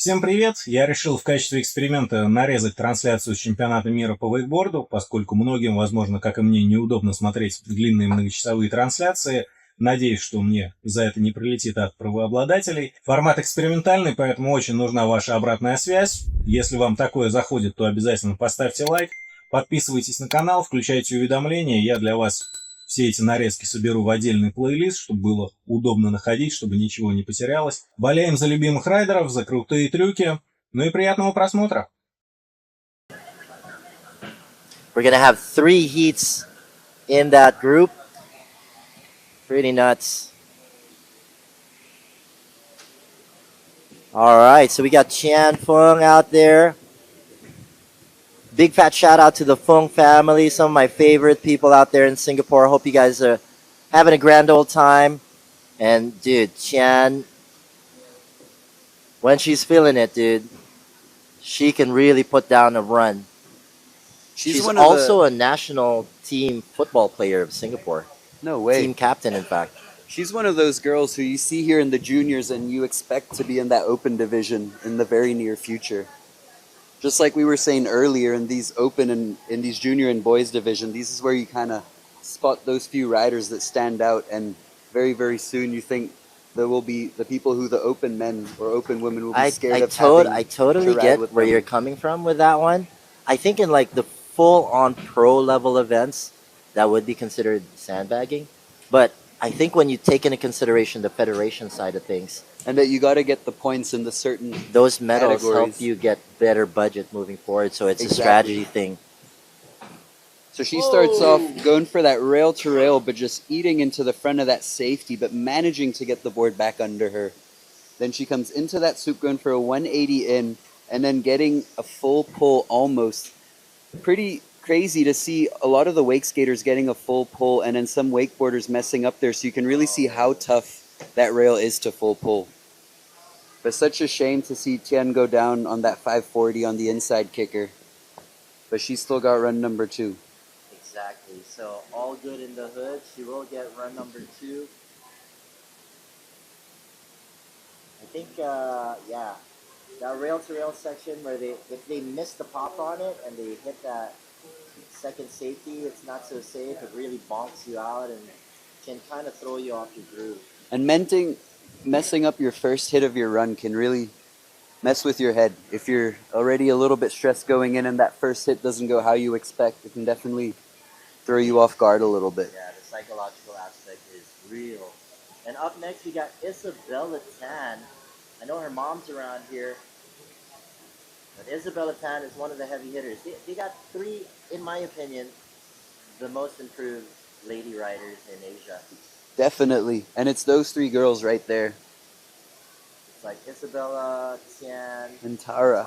Всем привет! Я решил в качестве эксперимента нарезать трансляцию чемпионата мира по вейкборду, поскольку многим, возможно, как и мне, неудобно смотреть длинные многочасовые трансляции. Надеюсь, что мне за это не прилетит от правообладателей. Формат экспериментальный, поэтому очень нужна ваша обратная связь. Если вам такое заходит, то обязательно поставьте лайк, подписывайтесь на канал, включайте уведомления. Я для вас все эти нарезки соберу в отдельный плейлист, чтобы было удобно находить, чтобы ничего не потерялось. Болеем за любимых райдеров, за крутые трюки. Ну и приятного просмотра. We're gonna have 3 heats in that group. Pretty nuts. Alright, so we got Chan Fung out there. Big fat shout out to the Fung family, some of my favorite people out there in Singapore. Hope you guys are having a grand old time. And dude, Chan, when she's feeling it, dude, she can really put down a run. She's also a national team football player of Singapore. No way. Team captain, in fact. She's one of those girls who you see here in the juniors and you expect to be in that open division in the very near future. Just like we were saying earlier, in these open and in these junior and boys division, this is where you kind of spot those few riders that stand out, and very, very soon you think there will be the people who the open men or open women will be scared of having I totally get where you're coming from with that one. I think in like the full-on pro level events, that would be considered sandbagging. But I think when you take into consideration the federation side of things, and that you got to get the points in the certain those medals categories. help you get better budget moving forward. So it's a strategy thing. So she starts off going for that rail to rail, but just eating into the front of that safety, but managing to get the board back under her. Then she comes into that swoop going for a 180 in, and then getting a full pull almost. Pretty crazy to see a lot of the wake skaters getting a full pull, and then some wakeboarders messing up there, so you can really see how tough that rail is to full pull. But such a shame to see Tian go down on that 540 on the inside kicker. But she's still got run number 2. Exactly. So all good in the hood. She will get run number 2. I think, yeah, that rail-to-rail section where if they miss the pop on it and they hit that second safety, it's not so safe. It really bonks you out and can kind of throw you off your groove. And messing up your first hit of your run can really mess with your head. If you're already a little bit stressed going in and that first hit doesn't go how you expect, it can definitely throw you off guard a little bit. Yeah, the psychological aspect is real. And up next, we got Isabella Tan. I know her mom's around here, but Isabella Tan is one of the heavy hitters. They got 3, in my opinion, the most improved lady riders in Asia. Definitely. And it's those 3 girls right there. It's like Isabella, Tian, and Tara.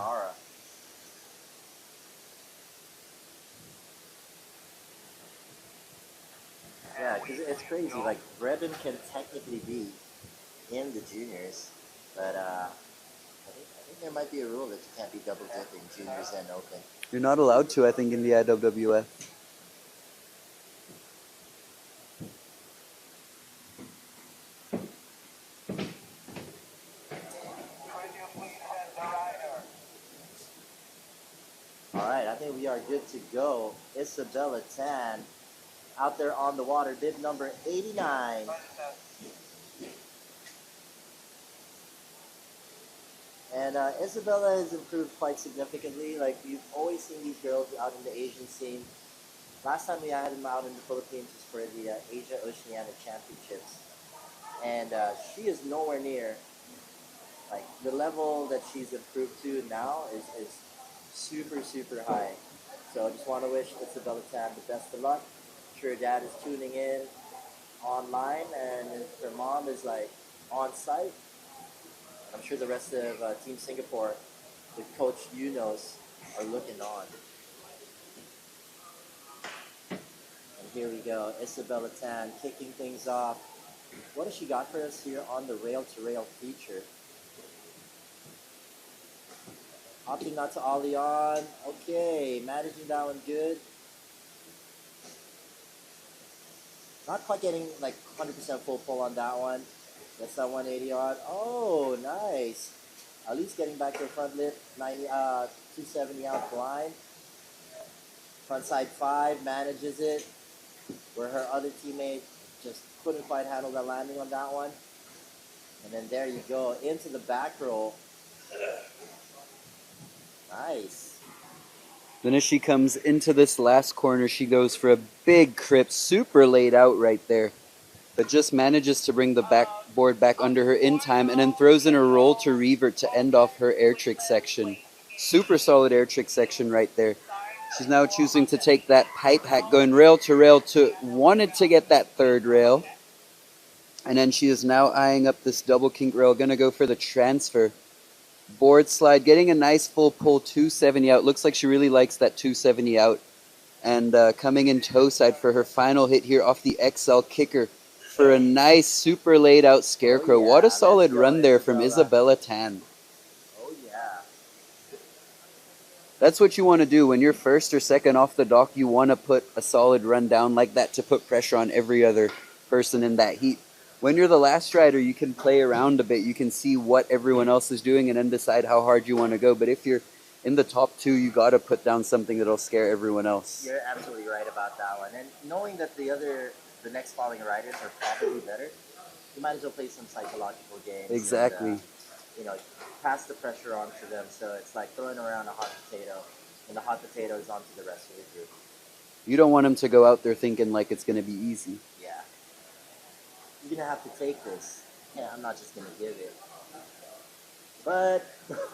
Yeah, because it's crazy. Like, Breben can technically be in the juniors, but I think there might be a rule that you can't be double dipping juniors and open. You're not allowed to, I think, in the IWWF. Alright, I think we are good to go. Isabella Tan out there on the water, bib number 89. And Isabella has improved quite significantly. Like, we've always seen these girls out in the Asian scene. Last time we had them out in the Philippines was for the Asia Oceania Championships. And she is nowhere near, like, the level that she's improved to now is super, super high. So I just want to wish Isabella Tan the best of luck. I'm sure her dad is tuning in online, and her mom is, like, on site. I'm sure the rest of Team Singapore, with Coach Yunos, are looking on. And here we go, Isabella Tan kicking things off. What has she got for us here on the rail-to-rail feature? Opting not to ollie on. Okay, managing that one good. Not quite getting like 100% full pull on that one. That's that 180 odd. Oh, nice. at least getting back to her front lip, 270 out blind. Frontside 5 manages it, where her other teammate just couldn't quite handle the landing on that one. And then there you go, into the back roll. Nice. Then as she comes into this last corner, she goes for a big crip, super laid out right there. But just manages to bring the backboard back under her in time and then throws in a roll to revert to end off her air trick section. Super solid air trick section right there. She's now choosing to take that pipe hack, going rail to wanted to get that third rail. And then she is now eyeing up this double kink rail, going to go for the transfer. Board slide, getting a nice full pull, 270 out. Looks like she really likes that 270 out. And coming in toe side for her final hit here off the XL kicker for a nice, super laid out scarecrow. Oh, yeah. What a solid Let's go, run there from Isabella. Isabella Tan. Oh yeah. That's what you want to do. When you're first or second off the dock, you want to put a solid run down like that to put pressure on every other person in that heat. When you're the last rider, you can play around a bit. You can see what everyone else is doing and then decide how hard you want to go. But if you're in the top two, you got to put down something that'll scare everyone else. You're absolutely right about that one. And knowing that the next following riders are probably better, you might as well play some psychological games. Exactly. And, pass the pressure on to them. So it's like throwing around a hot potato, and the hot potato is onto the rest of the group. You don't want them to go out there thinking like it's going to be easy. Yeah. You're going to have to take this. Yeah, I'm not just going to give it. But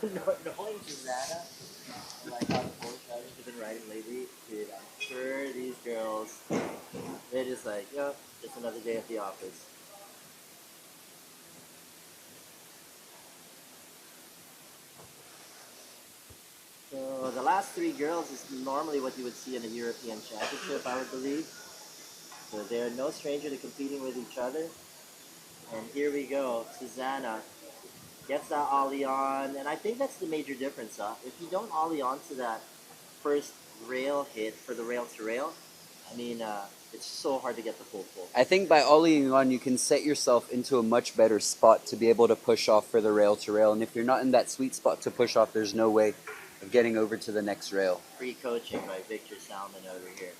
knowing Susanna, like how the Polish riders have been riding lately, dude, I'm sure these girls, they're just like, yep, just another day at the office. So the last three girls is normally what you would see in a European Championship, I would believe. So they're no stranger to competing with each other. And here we go, Susanna gets that ollie on, and I think that's the major difference. If you don't ollie on to that first rail hit for the rail to rail, I mean, it's so hard to get the full pull. I think by ollieing on, you can set yourself into a much better spot to be able to push off for the rail to rail. And if you're not in that sweet spot to push off, there's no way of getting over to the next rail. Free coaching by Victor Salmon over here.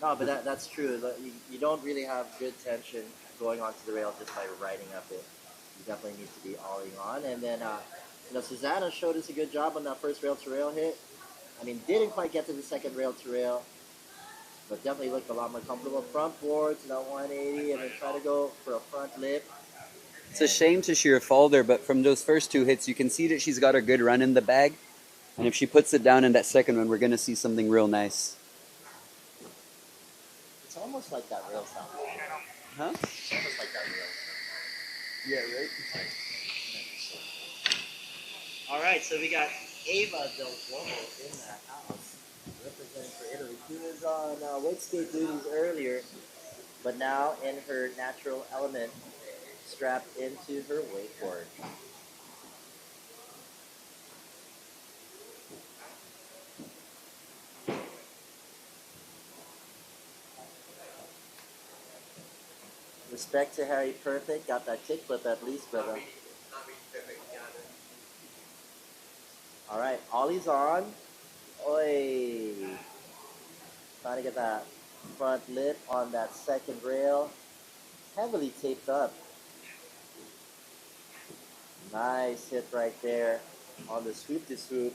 No, but that's true. You don't really have good tension going onto the rail just by riding up it. You definitely need to be ollieing on. And then, Susanna showed us a good job on that first rail-to-rail hit. I mean, didn't quite get to the second rail-to-rail, but definitely looked a lot more comfortable. Front board to that 180, and then try to go for a front lip. It's a shame to see her fall there, but from those first two hits, you can see that she's got a good run in the bag. And if she puts it down in that second one, we're going to see something real nice. It's almost like that rail sound. Huh? It's almost like that rail. Yeah, right? All right, so we got Ava Del Duomo in the house, representing for Italy. She was on wake skate duties earlier, but now in her natural element, strapped into her wakeboard. Respect to Harry Perfect, got that kickflip at least, brother. Alright, Ollie's on. Oi! Trying to get that front lip on that second rail. Heavily taped up. Nice hit right there on the swoop to swoop.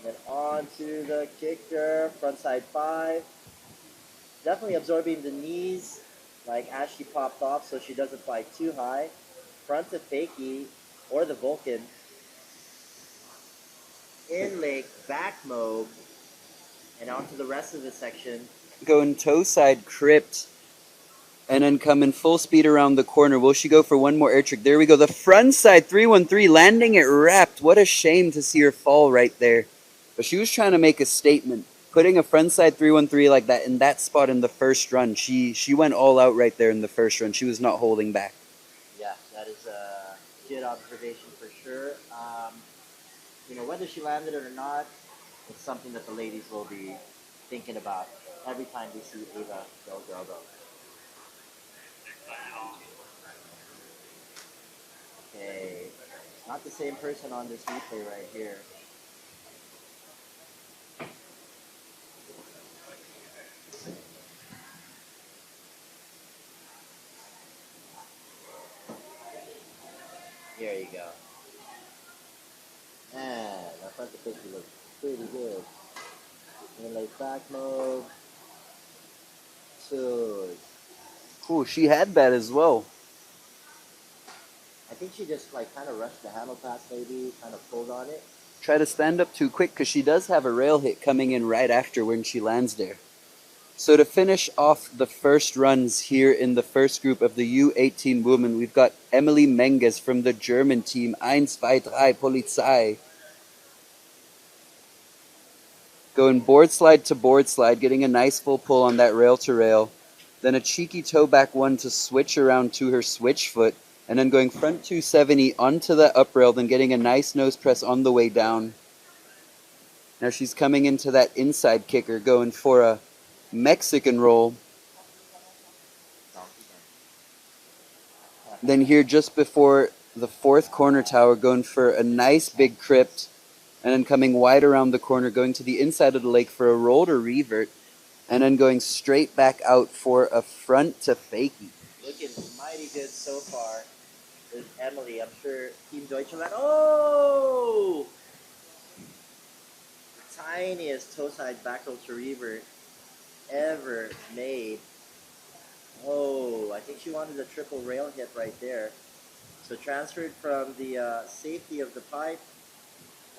Then on to the kicker, frontside 5. Definitely absorbing the knees, like as she popped off so she doesn't fly too high. Front to fakie, or the Vulcan. In lake, back mob, and on to the rest of the section. Going toe side crypt, and then coming full speed around the corner. Will she go for one more air trick? There we go. The front side 313, landing it wrapped. What a shame to see her fall right there. But she was trying to make a statement. Putting a front side 313 like that in that spot in the first run, she went all out right there in the first run. She was not holding back. Yeah, that is a good observation for sure. Whether she landed it or not, it's something that the ladies will be thinking about every time they see Ava Del Duomo. Okay, Not the same person on this replay right here. There you go. And I thought the picture looked pretty good. In like back mode. So Ooh, she had that as well. I think she just like kind of rushed the handle pass, maybe kind of pulled on it. Try to stand up too quick because she does have a rail hit coming in right after when she lands there. So to finish off the first runs here in the first group of the U18 women, we've got Emily Menges from the German team, 1, 2, 3, Polizei. Going board slide to board slide, getting a nice full pull on that rail to rail. Then a cheeky toe back one to switch around to her switch foot. And then going front 270 onto the up rail, then getting a nice nose press on the way down. Now she's coming into that inside kicker, going for a Mexican roll. Then here just before the fourth corner tower, going for a nice big crypt. And then coming wide around the corner, going to the inside of the lake for a roll to revert. And then going straight back out for a front to fakie. Looking mighty good so far. There's Emily, I'm sure Team Deutschland. Oh! The tiniest toe side back roll to revert ever made. Oh, I think she wanted a triple rail hit right there. So transferred from the safety of the pipe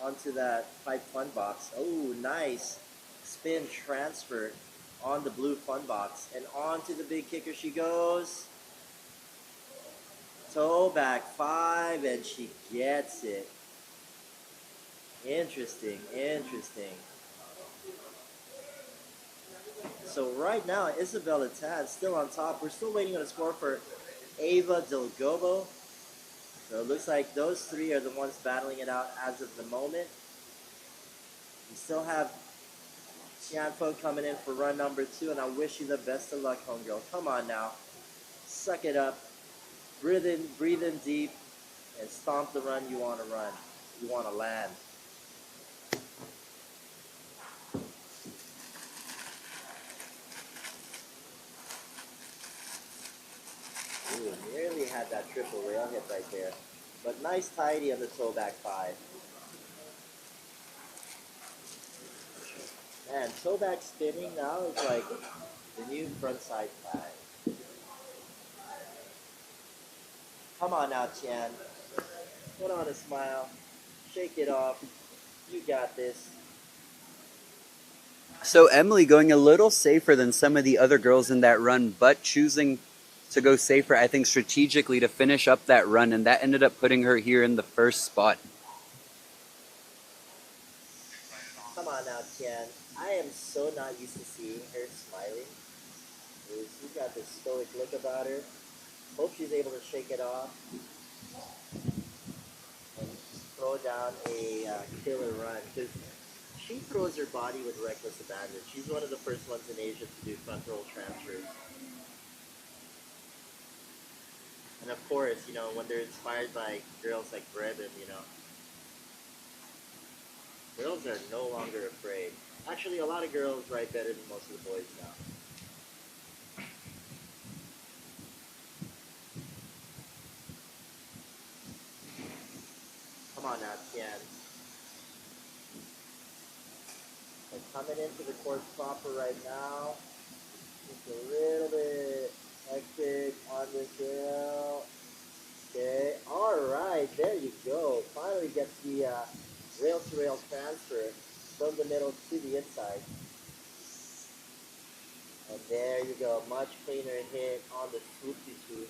onto that pipe fun box. Oh, nice spin transfer on the blue fun box. And onto the big kicker she goes. Toe back 5, and she gets it. Interesting, interesting. So right now, Isabella Tan still on top. We're still waiting on a score for Ava Delgobo. So it looks like those three are the ones battling it out as of the moment. We still have Tianfo coming in for run number 2, and I wish you the best of luck, homegirl. Come on now. Suck it up. Breathe in deep, and stomp the run you want to run. You want to land. Ooh, nearly had that triple rail hit right there. But nice tidy on the toe back 5. Man, toe back spinning now is like the new front side flag. Come on now, Tian. Put on a smile. Shake it off. You got this. So Emily going a little safer than some of the other girls in that run, but choosing to go safer, I think, strategically to finish up that run, and that ended up putting her here in the first spot. Come on now, Tian. I am so not used to seeing her smiling. She's got this stoic look about her. Hope she's able to shake it off and throw down a killer run, because she throws her body with reckless abandon. She's one of the first ones in Asia to do front roll transfers. And of course, you know, when they're inspired by girls like Breben, you know, girls are no longer afraid. Actually, a lot of girls ride better than most of the boys now. Come on now, Tian. And coming into the course proper right now. Just a little bit hectic on this rail. Okay, alright, there you go. Finally gets the rail-to-rail transfer from the middle to the inside. And there you go, much cleaner hit on the swoopy-swoop.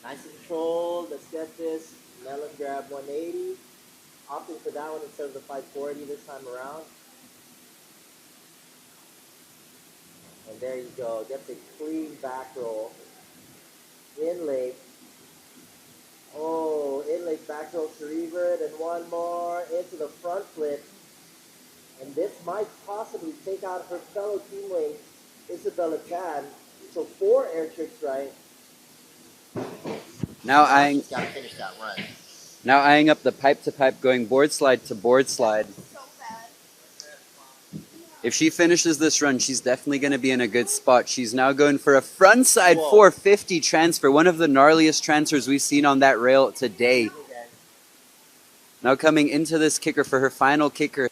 Nice and controlled. Let's get this. Melon grab 180. Opting for that one instead of the 540 this time around. And there you go. Gets a clean back roll. In lake. Oh, in lake back roll to revert. And one more into the front flip. And this might possibly take out her fellow teammate, Isabella Tan. So 4 air tricks right. Now eyeing, She's got to finish that run. now eyeing up the pipe to pipe, going board slide to board slide. If she finishes this run, she's definitely going to be in a good spot. She's now going for a frontside 450 transfer, one of the gnarliest transfers we've seen on that rail today. Now coming into this kicker for her final kicker.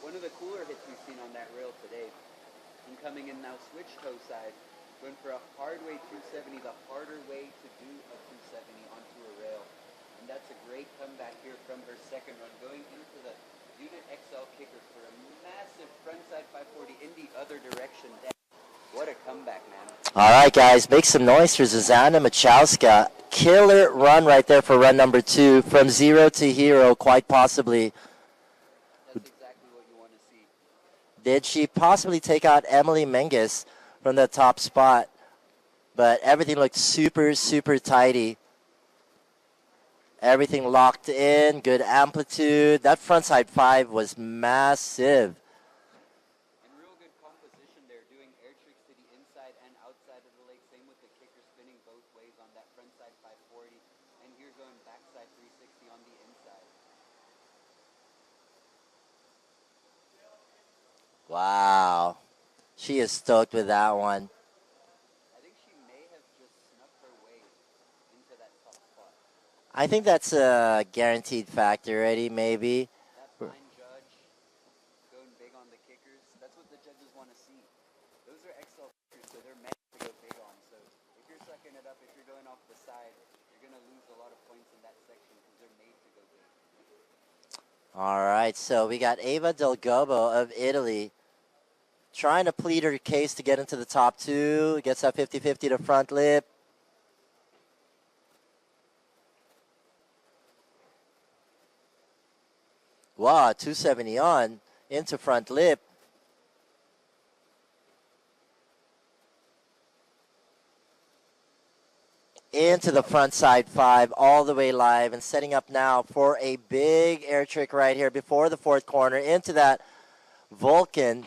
One of the cooler hits we've seen on that rail today. And coming in now, switch toe side, going for a hard way 270, the harder way to do a 270 onto a rail. And that's a great comeback here from her second run, going into the unit XL kicker for a massive frontside 540 in the other direction. What a comeback, man. All right, guys, make some noise for Zuzana Machowska. Killer run right there for run number 2. From zero to hero, quite possibly. That's exactly what you want to see. Did she possibly take out Emily Menges from the top spot? But everything looked super, super tidy. Everything locked in, good amplitude. That frontside 5 was massive. And real good composition there, doing air tricks to the inside and outside of the lake. Same with the kicker spinning both ways on that frontside 540. And here going backside 360 on the inside. Wow. She is stoked with that one. I think she may have just snuck her way into that top spot. I think that's a guaranteed factor already, maybe. That fine judge going big on the kickers. That's what the judges want to see. Those are XL kickers, so they're meant to go big on. So if you're sucking it up, if you're going off the side, you're going to lose a lot of points in that section because they're made to go big. All right, so we got Eva Del Gobo of Italy trying to plead her case to get into the top 2. Gets that 50-50 to front lip. Wow, 270 on into front lip. Into the front side 5, all the way live, and setting up now for a big air trick right here before the 4th corner into that Vulcan.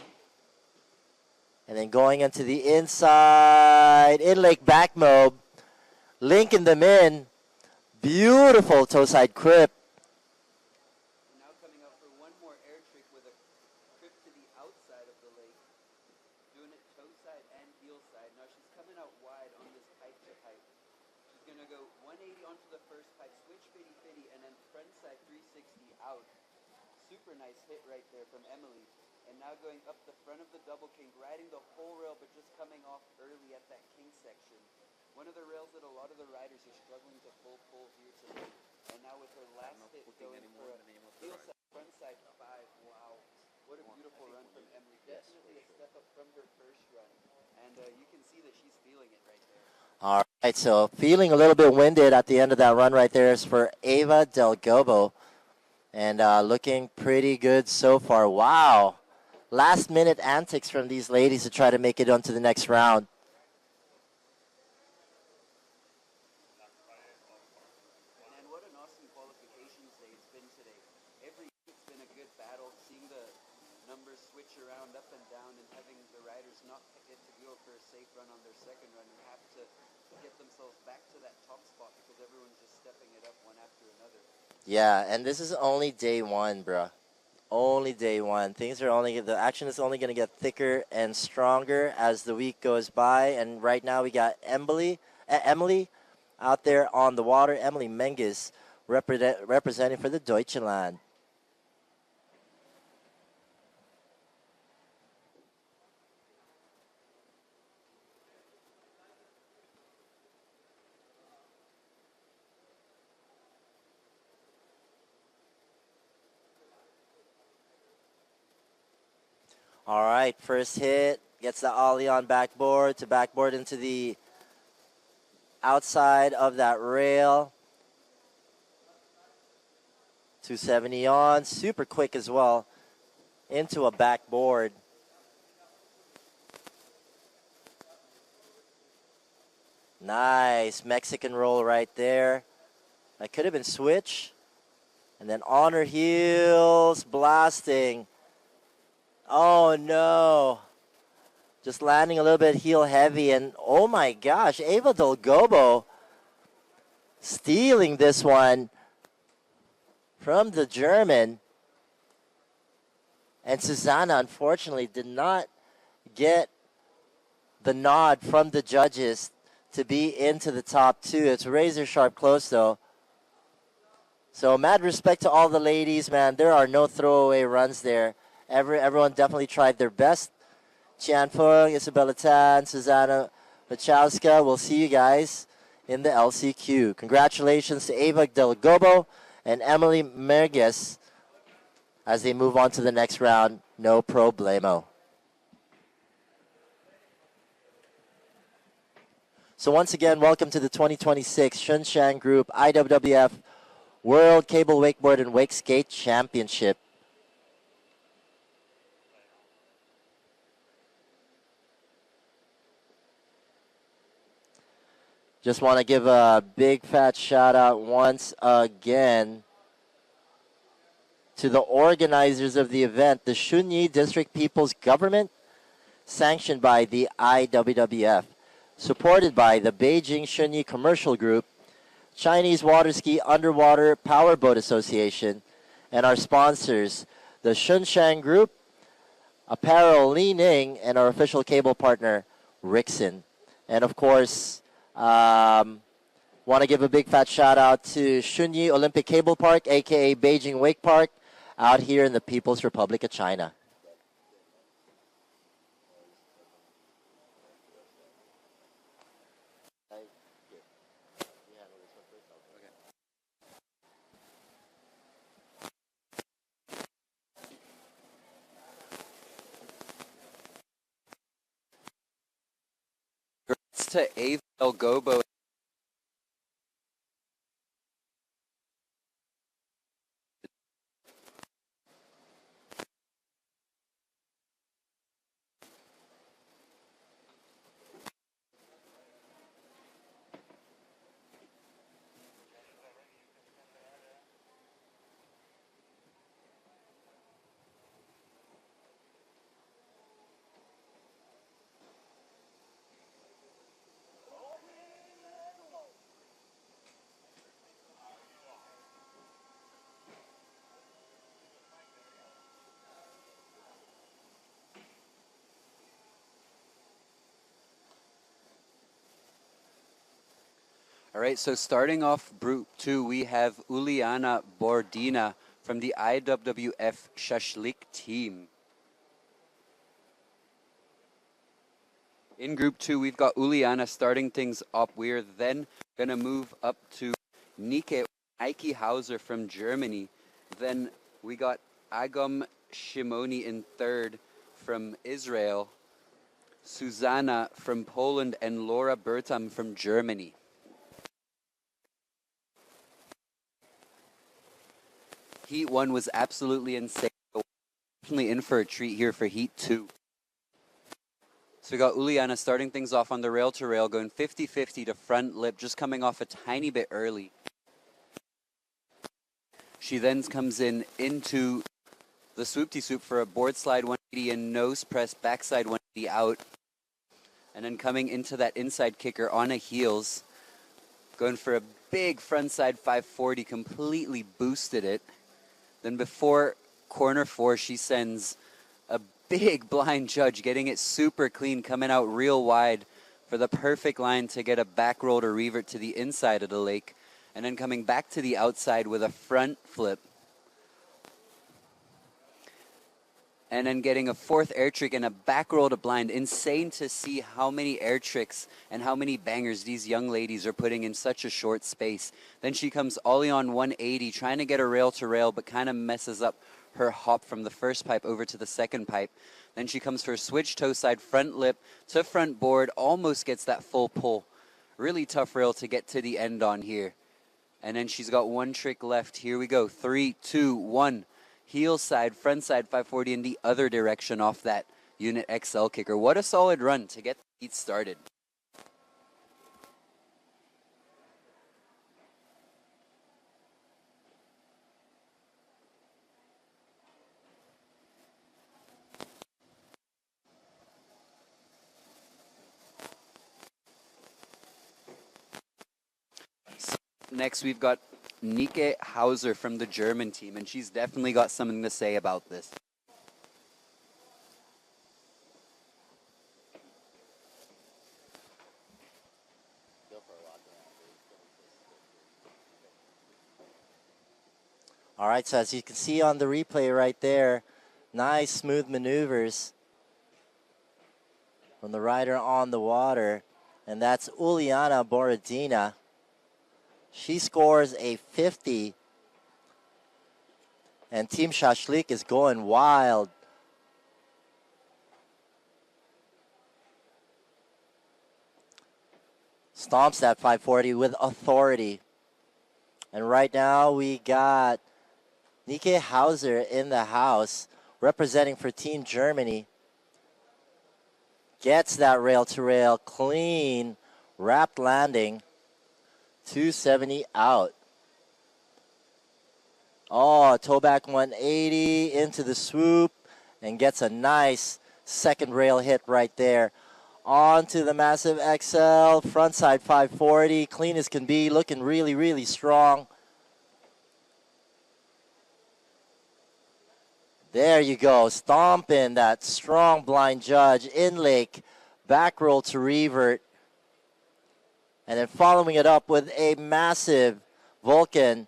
And then going into the inside, in-lake back mob, linking them in. Beautiful toe side crip. Now coming up for one more air trick with a crip to the outside of the lake. Doing it toe side and heel side. Now she's coming out wide on this pipe to pipe. She's going to go 180 onto the first pipe, switch 50-50, and then front side 360 out. Super nice hit right there from Emily. And now going up the front of the double king, riding the whole rail, but just coming off early at that king section. One of the rails that a lot of the riders are struggling to pull here today. And now with her last hit going for a heel side, front side 5. Wow. What a beautiful run from Emily. Definitely a step up from her first run. And you can see that she's feeling it right there. All right, so feeling a little bit winded at the end of that run right there is for Eva Del Gobo. And looking pretty good so far. Wow. Last minute antics from these ladies to try to make it onto the next round. And what an awesome qualifications day it's been today. Every it's been a good battle, seeing the numbers switch around up and down and having the riders not get to go for a safe run on their second run and have to get themselves back to that top spot because everyone's just stepping it up one after another. Yeah, and this is only day 1, bruh. Only day 1. The action is only going to get thicker and stronger as the week goes by. And right now we got Emily out there on the water. Emily Menges representing for the Deutschland. All right, first hit, gets the ollie on backboard to backboard into the outside of that rail. 270 on, super quick as well, into a backboard. Nice Mexican roll right there. That could have been switch. And then on her heels, blasting. Oh no. Just landing a little bit heel heavy, and oh my gosh, Eva Del Gobo stealing this one from the German. And Susanna unfortunately did not get the nod from the judges to be into the top 2. It's razor sharp close though. So mad respect to all the ladies, man. There are no throwaway runs there. Everyone definitely tried their best. Chian Fung, Isabella Tan, Susanna Machowska. We'll see you guys in the LCQ. Congratulations to Eva Del Gobo and Emily Merges as they move on to the next round. No problemo. So once again, welcome to the 2026 Shunshan Group IWWF World Cable Wakeboard and Wake Skate Championship. Just want to give a big fat shout out once again to the organizers of the event, the Shunyi District People's Government, sanctioned by the IWWF, supported by the Beijing Shunyi Commercial Group, Chinese Water Ski Underwater Powerboat Association, and our sponsors, the Shunshan Group, Apparel Li Ning, and our official cable partner, Rixon. And of course, want to give a big fat shout out to Shunyi Olympic Cable Park, aka Beijing Wake Park, out here in the People's Republic of China. To Ava El Gobo. All right, so starting off Group 2, we have Uliana Bordina from the IWWF Shashlik team. In Group 2, we've got Uliana starting things up. We're then going to move up to Nike Hauser from Germany. Then we got Agam Shimoni in third from Israel, Susanna from Poland, and Laura Bertam from Germany. Heat 1 was absolutely insane. Definitely in for a treat here for Heat 2. So we got Uliana starting things off on the rail-to-rail, going 50-50 to front lip, just coming off a tiny bit early. She then comes into the swoop-de-swoop for a board slide 180 and nose press backside 180 out. And then coming into that inside kicker on a heels, going for a big frontside 540, completely boosted it. Then before corner 4, she sends a big blind judge, getting it super clean, coming out real wide for the perfect line to get a back roll to revert to the inside of the lake, and then coming back to the outside with a front flip. And then getting a fourth air trick and a back roll to blind. Insane to see how many air tricks and how many bangers these young ladies are putting in such a short space. Then she comes ollie on 180, trying to get a rail to rail, but kind of messes up her hop from the first pipe over to the second pipe. Then she comes for a switch toe side front lip to front board, almost gets that full pull. Really tough rail to get to the end on here. And then she's got one trick left. Here we go. 3, 2, 1. Heel side, front side 540 in the other direction off that Unit XL kicker. What a solid run to get the heat started. So next we've got Nike Hauser from the German team, and she's definitely got something to say about this. All right, so as you can see on the replay right there, nice smooth maneuvers from the rider on the water, and that's Uliana Borodina. She scores a 50 And Team Shashlik is going wild. Stomps that 540 with authority. And right now we got Nike Hauser in the house representing for Team Germany. Gets that rail-to-rail clean, wrapped landing. 270 out. Oh, toe back 180 into the swoop and gets a nice second rail hit right there. Onto the massive XL, frontside 540, clean as can be, looking really, really strong. There you go, stomping that strong blind judge, in lake, back roll to revert. And then following it up with a massive Vulcan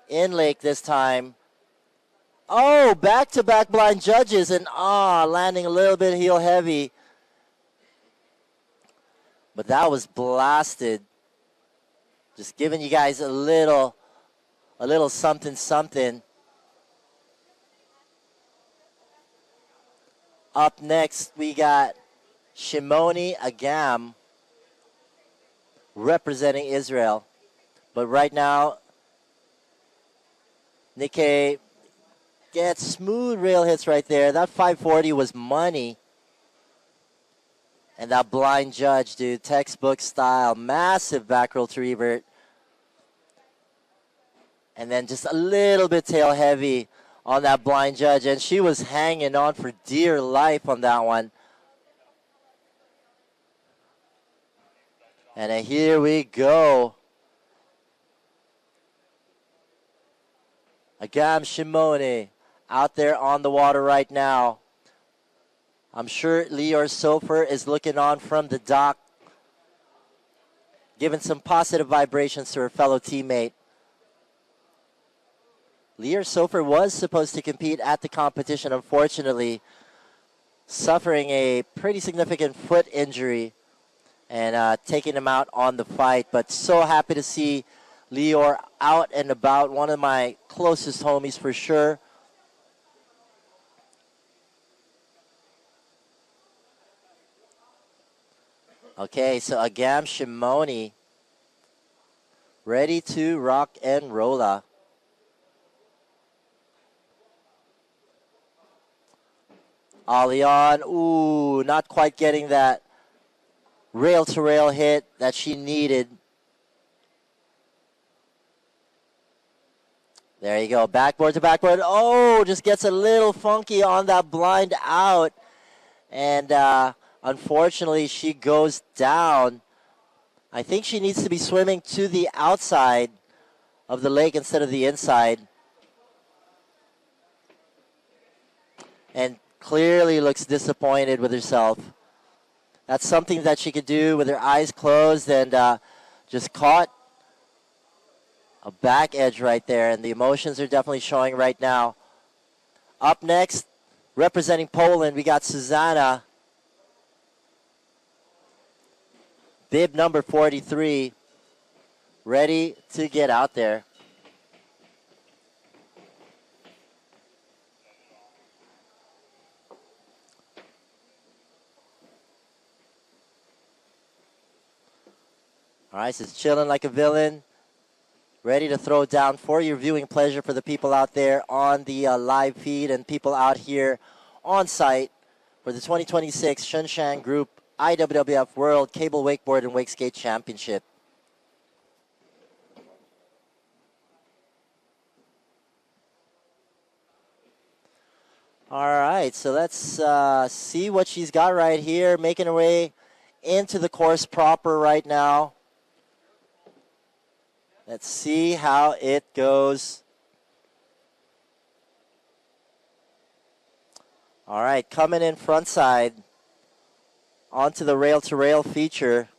in lake this time. Oh, back-to-back blind judges and landing a little bit heel heavy. But that was blasted. Just giving you guys a little something, something. Up next, we got Shimoni Agam representing Israel. But right now, Nikkei gets smooth rail hits right there. That 540 was money. And that blind judge, dude, textbook style, massive back roll to revert. And then just a little bit tail heavy on that blind judge. And she was hanging on for dear life on that one. And then here we go. Agam Shimoni out there on the water right now. I'm sure Lior Sofer is looking on from the dock, giving some positive vibrations to her fellow teammate. Lior Sofer was supposed to compete at the competition, unfortunately, suffering a pretty significant foot injury and taking him out on the fight. But so happy to see Lior out and about, one of my closest homies for sure. Okay, so Agam Shimoni ready to rock and roll. Ollie on. Ooh, not quite getting that rail-to-rail hit that she needed. There you go, backboard to backboard. Oh, just gets a little funky on that blind out. And unfortunately, she goes down. I think she needs to be swimming to the outside of the lake instead of the inside. And clearly looks disappointed with herself. That's something that she could do with her eyes closed and just caught a back edge right there. And the emotions are definitely showing right now. Up next, representing Poland, we got Susanna. Bib number 43, ready to get out there. All right, so it's chilling like a villain, ready to throw down for your viewing pleasure for the people out there on the live feed and people out here on site for the 2026 Shunshan Group IWWF World Cable Wakeboard and Wake Skate Championship. All right, so let's see what she's got right here, making her way into the course proper right now. Let's see how it goes. All right, coming in front side onto the rail-to-rail feature.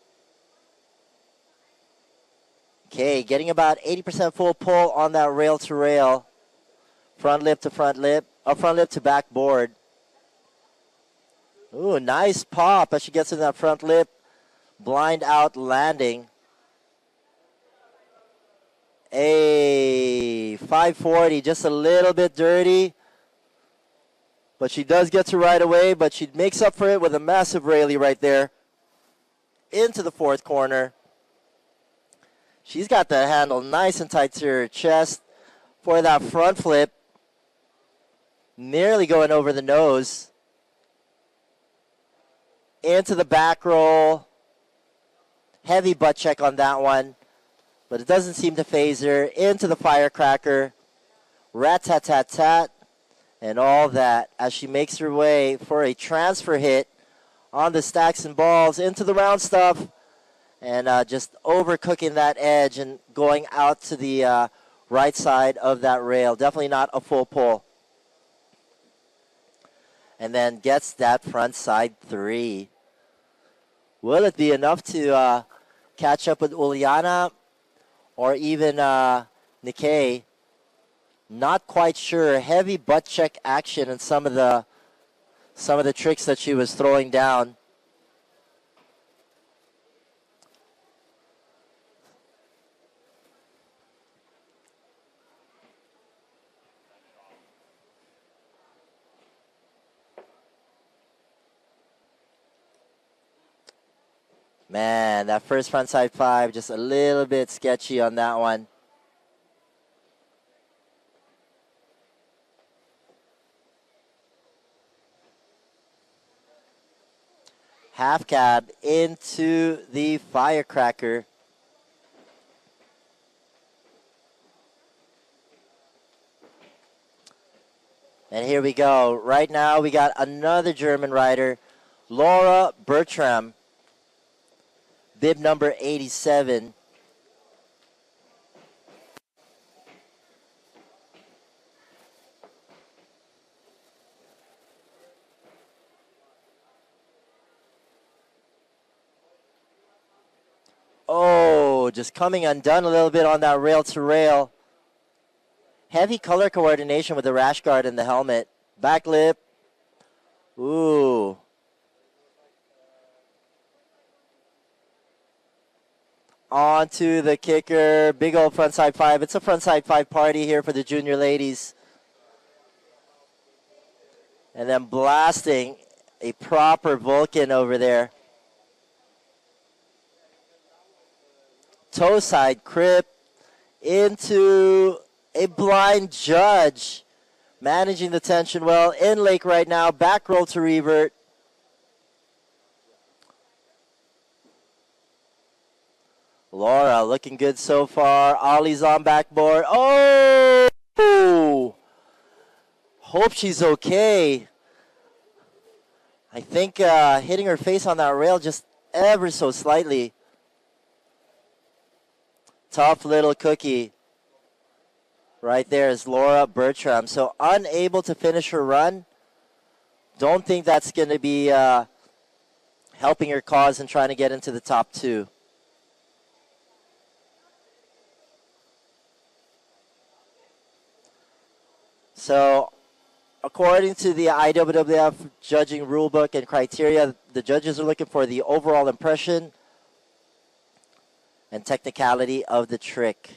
Okay, getting about 80% full pull on that rail-to-rail. Front lip to front lip, front lip to backboard. Ooh, nice pop as she gets in that front lip. Blind out landing. A 540, just a little bit dirty. But she does get to right away, but she makes up for it with a massive railie right there into the fourth corner. She's got the handle nice and tight to her chest for that front flip. Nearly going over the nose. Into the back roll. Heavy butt check on that one. But it doesn't seem to phase her. Into the firecracker. Rat-tat-tat-tat. And all that as she makes her way for a transfer hit on the stacks and balls into the round stuff. And just overcooking that edge and going out to the right side of that rail. Definitely not a full pull. And then gets that front side 3. Will it be enough to catch up with Uliana or even Nikkei? Not quite sure. Heavy butt check action and some of the tricks that she was throwing down. Man, that first frontside 5, just a little bit sketchy on that one. Half cab into the firecracker. And here we go. Right now we got another German rider, Laura Bertram, bib number 87. Oh, just coming undone a little bit on that rail to rail. Heavy color coordination with the rash guard and the helmet. Back lip. Ooh. Onto the kicker. Big old frontside 5. It's a frontside 5 party here for the junior ladies. And then blasting a proper Vulcan over there. Toe side crip into a blind judge. Managing the tension well. In lake right now. Back roll to revert. Laura looking good so far. Ollie's on backboard. Oh! Hope she's okay. I think hitting her face on that rail just ever so slightly. Tough little cookie. Right there is Laura Bertram. So unable to finish her run. Don't think that's going to be helping her cause and trying to get into the top 2. So according to the IWWF judging rulebook and criteria, the judges are looking for the overall impression and technicality of the trick.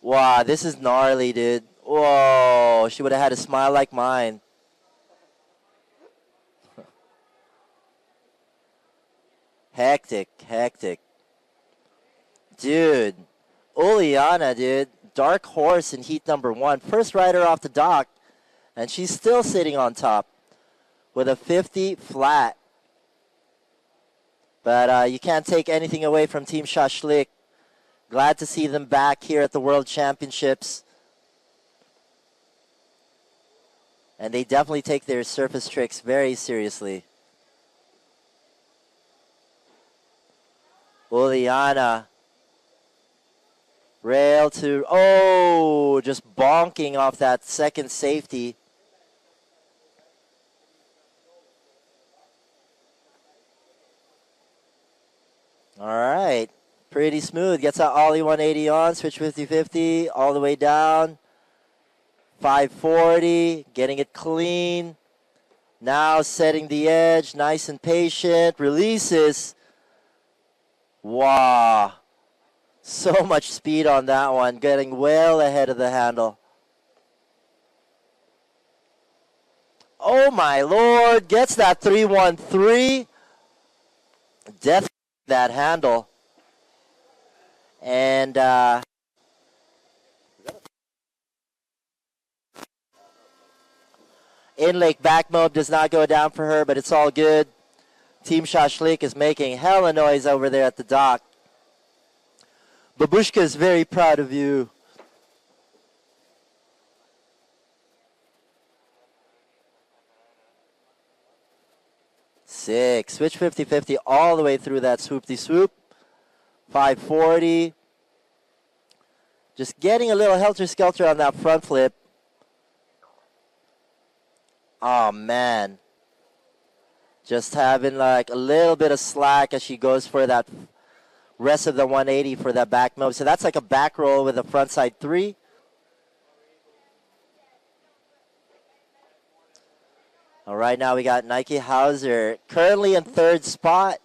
Wow, this is gnarly, dude. Whoa, she would have had a smile like mine. Hectic, hectic. Dude, Uliana, dude. Dark horse in heat number 1. First rider off the dock, and she's still sitting on top with a 50 flat. But you can't take anything away from Team Shashlik. Glad to see them back here at the World Championships. And they definitely take their surface tricks very seriously. Uliana. Rail to, oh, just bonking off that second safety. All right, pretty smooth. Gets that ollie 180 on, switch 50-50, all the way down. 540, getting it clean. Now setting the edge, nice and patient. Releases. Wow. So much speed on that one, getting well ahead of the handle. Oh my Lord, gets that 3-1-3. Definitely that handle. And in-lake back mode does not go down for her, but it's all good. Team Shashlik is making hella noise over there at the dock. Babushka is very proud of you. Sick. Switch 50-50 all the way through that swoop-de-swoop. 540. Just getting a little helter-skelter on that front flip. Oh, man. Just having like a little bit of slack as she goes for that rest of the 180 for that back move. So that's like a back roll with a front side 3. All right, now we got Nike Hauser currently in 3rd spot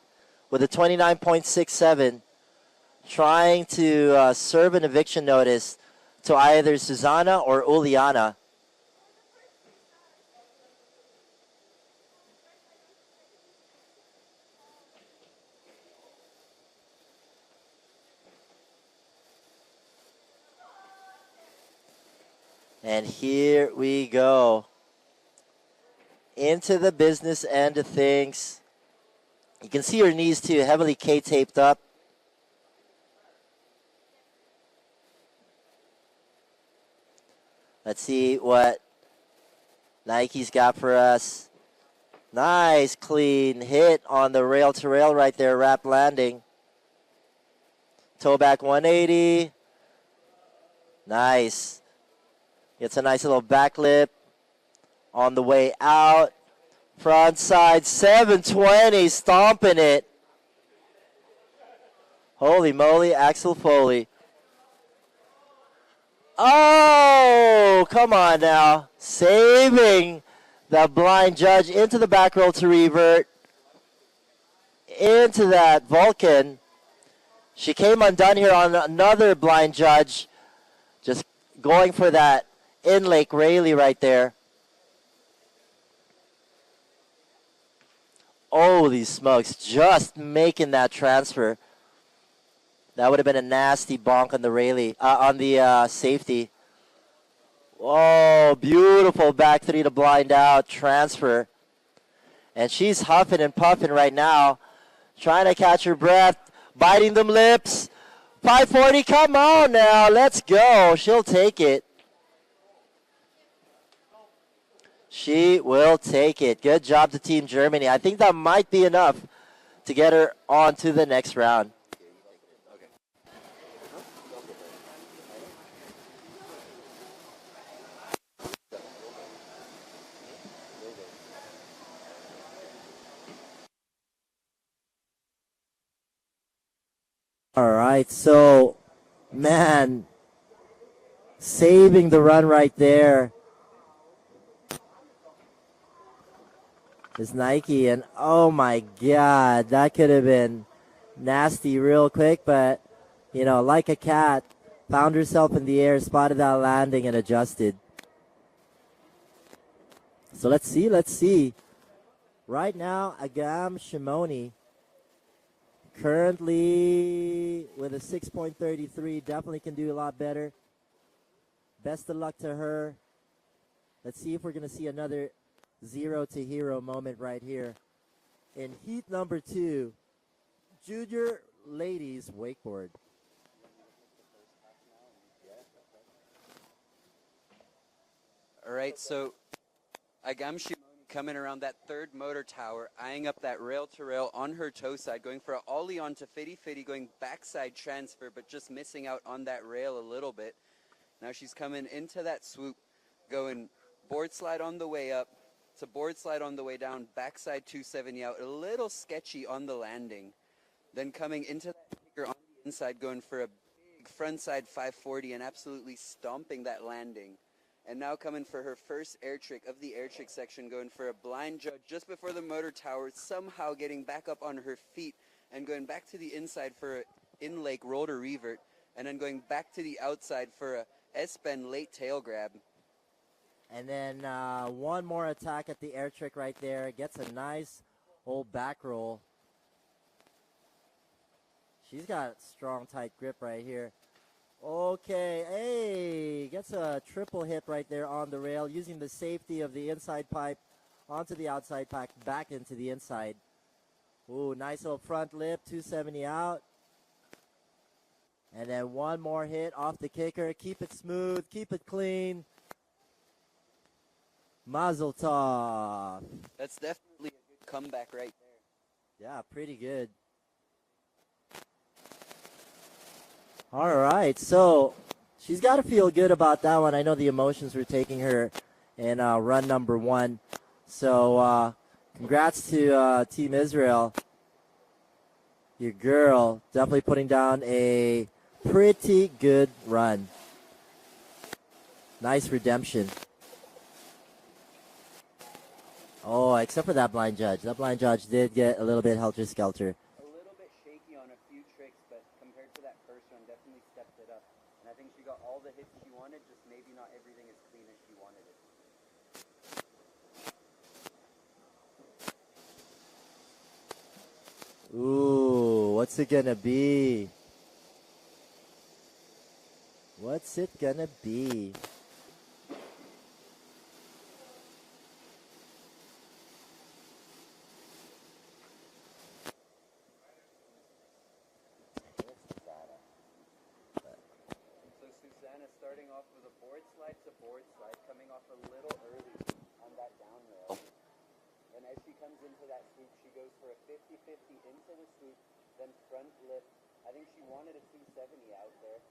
with a 29.67, trying to serve an eviction notice to either Susanna or Uliana. And here we go. Into the business end of things. You can see her knees too, heavily K-taped up. Let's see what Nike's got for us. Nice clean hit on the rail-to-rail right there, wrap landing. Toe back 180. Nice. Gets a nice little back lip on the way out. Front side 720, stomping it. Holy moly, Axel Foley. Oh, come on now. Saving the blind judge into the back roll to revert. Into that Vulcan. She came undone here on another blind judge. Just going for that in-lake Rayleigh right there. Holy smokes, just making that transfer. That would have been a nasty bonk on the Rayleigh, on the safety. Oh, beautiful back 3 to blind out transfer. And she's huffing and puffing right now, trying to catch her breath, biting them lips. 540, come on now, let's go. She'll take it. She will take it. Good job to Team Germany. I think that might be enough to get her on to the next round. All right, so, man, saving the run right there is Nike, and oh my God, that could have been nasty real quick, but, you know, like a cat, found herself in the air, spotted that landing, and adjusted. So let's see. Right now, Agam Shimoni, currently with a 6.33, definitely can do a lot better. Best of luck to her. Let's see if we're going to see another 0 to hero moment right here. In heat number 2, junior ladies wakeboard. All right, so Agam Shimoni coming around that 3rd motor tower, eyeing up that rail-to-rail on her toe side, going for an ollie onto fitty-fitty, going backside transfer, but just missing out on that rail a little bit. Now she's coming into that swoop, going board slide on the way up, to board slide on the way down, backside 270 out, a little sketchy on the landing. Then coming into that kicker on the inside, going for a big frontside 540 and absolutely stomping that landing. And now coming for her first air trick of the air trick section, going for a blind judge just before the motor tower, somehow getting back up on her feet and going back to the inside for an in-lake roll to revert. and then going back to the outside for a S-bend late tail grab. And then one more attack at the air trick right there. Gets a nice old back roll. She's got strong, tight grip right here. Okay, hey, gets a triple hip right there on the rail, using the safety of the inside pipe onto the outside pipe, back into the inside. Ooh, nice little front lip, 270 out. And then one more hit off the kicker. Keep it smooth, keep it clean. Mazel tov. That's definitely a good comeback right there. Yeah, pretty good. All right, so she's got to feel good about that one. I know the emotions were taking her in run number 1. So congrats to Team Israel. Your girl definitely putting down a pretty good run. Nice redemption. Oh, except for that blind judge. That blind judge did get a little bit helter-skelter. A little bit shaky on a few tricks, but compared to that first one, definitely stepped it up. And I think she got all the hits she wanted, just maybe not everything as clean as she wanted it. Ooh, what's it gonna be? What's it gonna be? So Susanna starting off with a board slide to board slide, coming off a little early on that down rail. And as she comes into that swoop, she goes for a 50-50 into the swoop, then front lip. I think she wanted a 270 out there.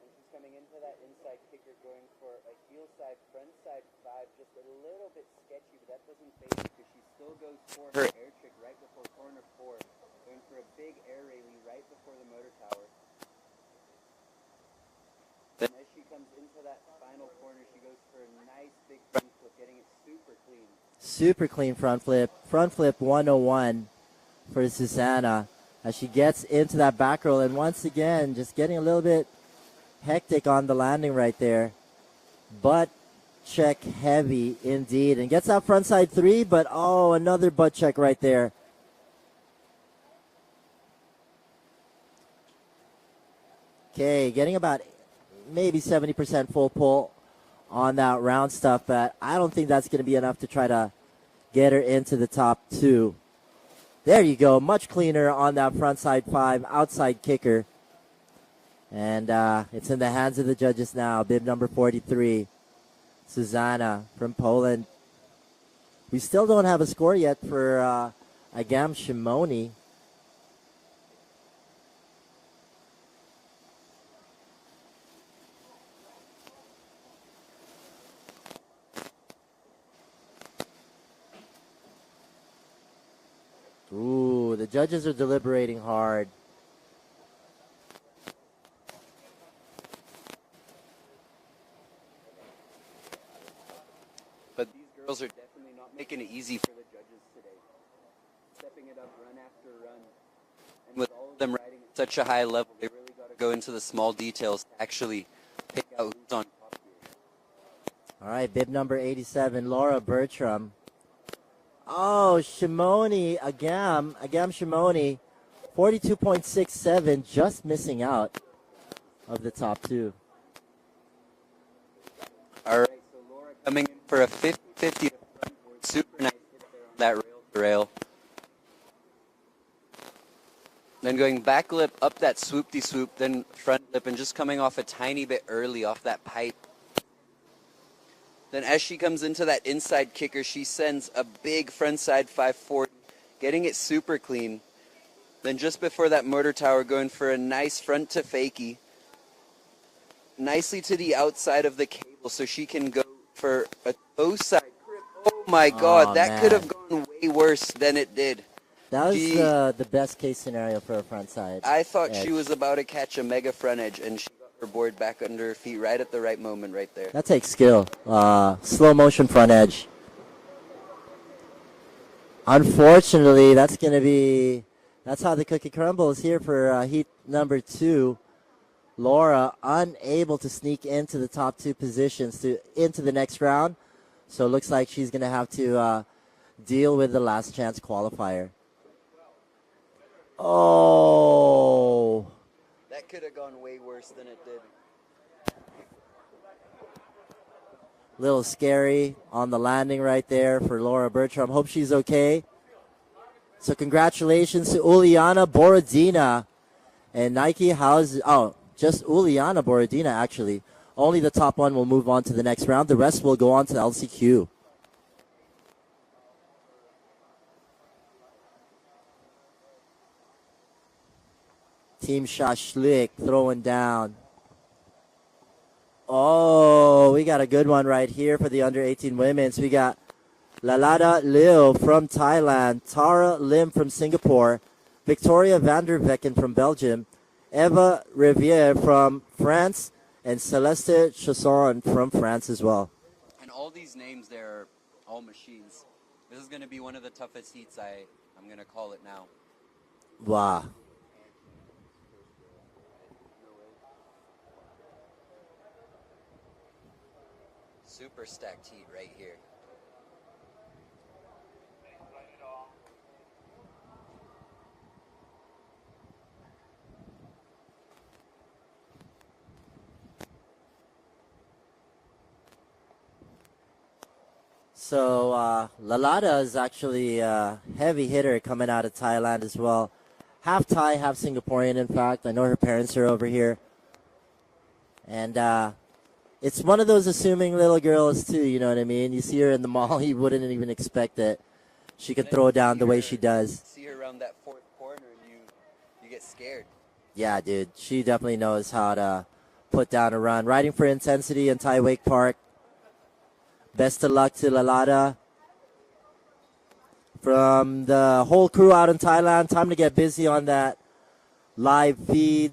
And she's coming into that inside kicker, going for a heel side, front side 5, just a little bit sketchy, but that doesn't phase her because she still goes for her air trick right before corner 4, going for a big air railie right before the motor tower. Then as she comes into that final corner, she goes for a nice big front flip, getting it super clean. Super clean front flip. Front flip 101 for Susanna as she gets into that back roll. And once again, just getting a little bit hectic on the landing right there. Butt check heavy indeed. And gets out front side 3, but oh, another butt check right there. Okay, getting about maybe 70% full pull on that round stuff, but I don't think that's going to be enough to try to get her into the top 2. There you go, much cleaner on that front side 5 outside kicker. And it's in the hands of the judges now. Bib number 43, Susanna from Poland. We still don't have a score yet for Agam Shimoni. Ooh, the judges are deliberating hard. But these girls are definitely not making it easy for the judges today. Stepping it up run after run. And with all of them riding at such a high level, they really got to go into the small details to actually pick out who's on top here. All right, bib number 87, Laura Bertram. Oh, Shimoni, Agam Shimoni, 42.67, just missing out of the top 2. All right, so Laura coming in for a 50-50 to front board. Super nice hit there on that rail to rail. Then going back lip, up that swoop-de-swoop, then front lip, and just coming off a tiny bit early off that pipe. Then as she comes into that inside kicker, she sends a big front side 540, getting it super clean. Then just before that motor tower, going for a nice front to fakie. Nicely to the outside of the cable so she can go for a toe side grip. Oh my God, that could have gone way worse than it did. That was the best case scenario for a front side. I thought edge. she was about to catch a mega front edge, and she got her board back under her feet right at the right moment right there. That takes skill. Slow motion front edge. Unfortunately, that's going to be That's how the cookie crumbles here for heat number 2. Laura unable to sneak into the top 2 positions into the next round. So it looks like she's going to have to deal with the last chance qualifier. Oh. That could have gone way worse than it did. Little scary on the landing right there for Laura Bertram. Hope she's okay. So congratulations to Uliana Borodina. And Nike, just Uliana Borodina actually. Only the top one will move on to the next round. The rest will go on to LCQ. Team Shashlik throwing down. Oh, we got a good one right here for the under 18 women's. We got Lalada Liu from Thailand, Tara Lim from Singapore, Victoria van der Vecken from Belgium, Eva Riviere from France, and Celeste Chasson from France as well. And all these names there are all machines. This is going to be one of the toughest heats, I'm going to call it now. Wow. Super stacked heat right here. So Lalada is actually a heavy hitter coming out of Thailand as well. Half Thai, half Singaporean, in fact. I know her parents are over here. And it's one of those assuming little girls, too, you know what I mean? You see her in the mall, you wouldn't even expect that she could throw down the way she does. See her around that fourth corner and you get scared. Yeah, dude. She definitely knows how to put down a run. Riding for intensity in Thai Wake Park. Best of luck to Lalada. From the whole crew out in Thailand, time to get busy on that live feed.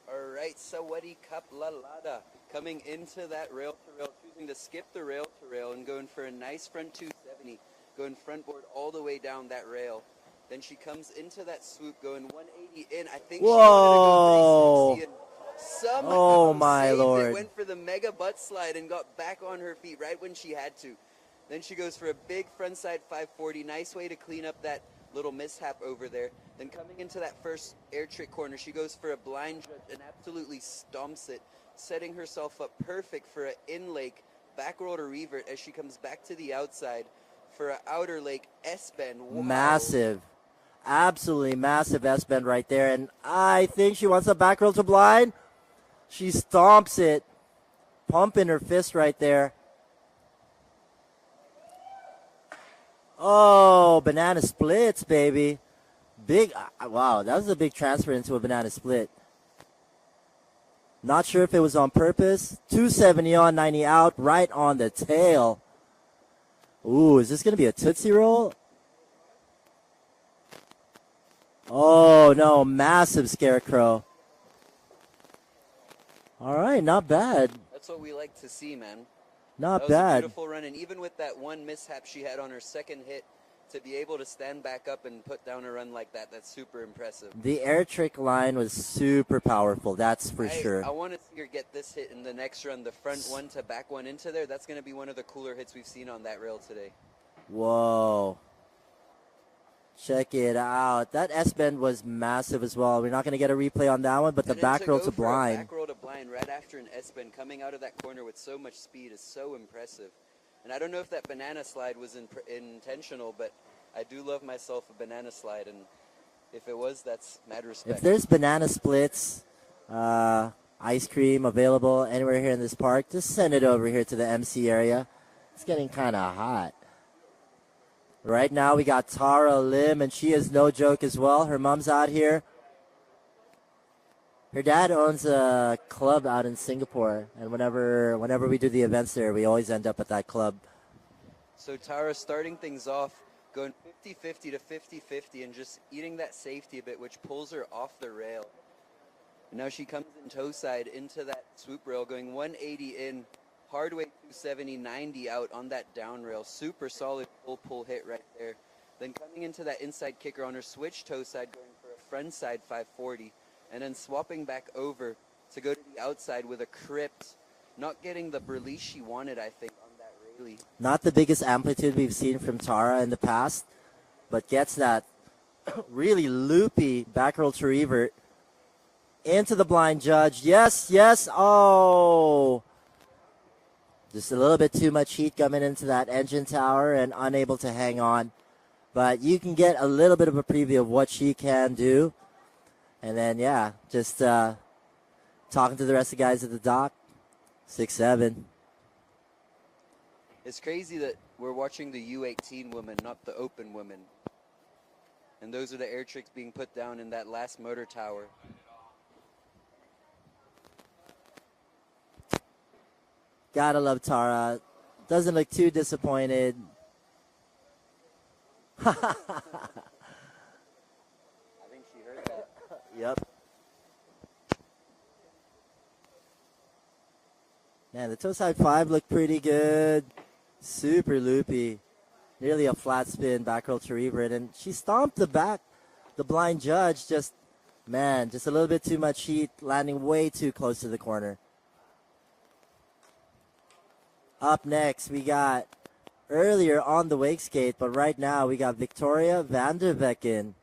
All right, Sawadee Cup Lalada coming into that rail-to-rail, choosing to skip the rail-to-rail and going for a nice front 270, going front board all the way down that rail. Then she comes into that swoop, going 180 in. I think Whoa. she wanted to go 360 and somehow Oh, my saved Lord. it, went for the mega butt slide and got back on her feet right when she had to. Then she goes for a big frontside 540. Nice way to clean up that little mishap over there. Then coming into that first air trick corner, she goes for a blind judge and absolutely stomps it, setting herself up perfect for an in-lake back roll to revert as she comes back to the outside for an outer lake S-bend. Wow. Massive. Absolutely massive S-bend right there. And I think she wants a back roll to blind. She stomps it, pumping her fist right there. Oh, banana splits, baby. Big, wow, that was a big transfer into a banana split. Not sure if it was on purpose. 270 on, 90 out, right on the tail. Ooh, is this going to be a Tootsie Roll? Oh, no, massive scarecrow. All right, not bad. That's what we like to see, man. Not that was bad. a beautiful run, and even with that one mishap she had on her second hit, to be able to stand back up and put down a run like that, that's super impressive. The air trick line was super powerful, that's for sure. I want to see her get this hit in the next run, the front one to back one into there. That's going to be one of the cooler hits we've seen on that rail today. Whoa. Check it out. That S-bend was massive as well. We're not going to get a replay on that one, but the back roll to blind. Back roll to blind right after an S-bend coming out of that corner with so much speed is so impressive. And I don't know if that banana slide was intentional, but I do love myself a banana slide, and if it was, that's mad respect. If there's banana splits, ice cream available anywhere here in this park, just send it over here to the MC area. It's getting kind of hot. Right now we got Tara Lim, and she is no joke as well. Her mom's out here. Her dad owns a club out in Singapore, and whenever we do the events there, we always end up at that club. So Tara starting things off, going 50-50 to 50-50 and just eating that safety a bit, which pulls her off the rail. And now she comes in toe side into that swoop rail, going 180 in, hard way 270, 90 out on that down rail. Super solid full pull hit right there. Then coming into that inside kicker on her switch toe side, going for a front side 540, and then swapping back over to go to the outside with a crypt, not getting the release she wanted, I think, on that Rayleigh. Not the biggest amplitude we've seen from Tara in the past, but gets that really loopy back roll to revert into the blind judge. Yes, yes. Oh, just a little bit too much heat coming into that engine tower and unable to hang on. But you can get a little bit of a preview of what she can do. And then, yeah, just talking to the rest of the guys at the dock. 6-7. It's crazy that we're watching the U18 women, not the open women. And those are the air tricks being put down in that last motor tower. Gotta love Tara. Doesn't look too disappointed. I think she heard that. Yep. Man, the toe side 5 looked pretty good. Super loopy. Nearly a flat spin, back roll to revert. And she stomped the blind judge. Just a little bit too much heat, landing way too close to the corner. Up next, we got earlier on the wake skate, but right now we got Victoria van der Vecken.